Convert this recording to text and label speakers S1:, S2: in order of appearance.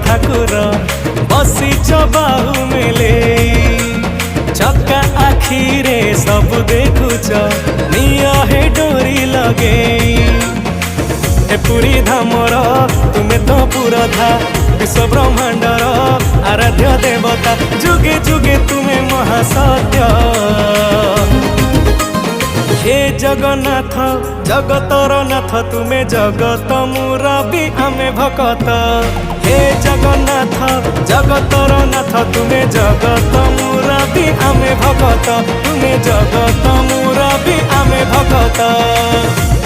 S1: ठाकुर बसीच बाहु मेले चका आखिरे सब देखुच निया हे डोरी लगे ए पुरी धामर तुमे तो पुरधा विश्व ब्रह्मांडर आराध्य देवता जुगे जुगे तुमे महासत्य हे जगन्नाथ जगतर नाथ तुमे जगत मुरबी आमे भकत हे जगन्नाथ जगतर नाथ तुमे जगत मुरबी आमे भकत तुमे जगत मुरबी आमे भकत।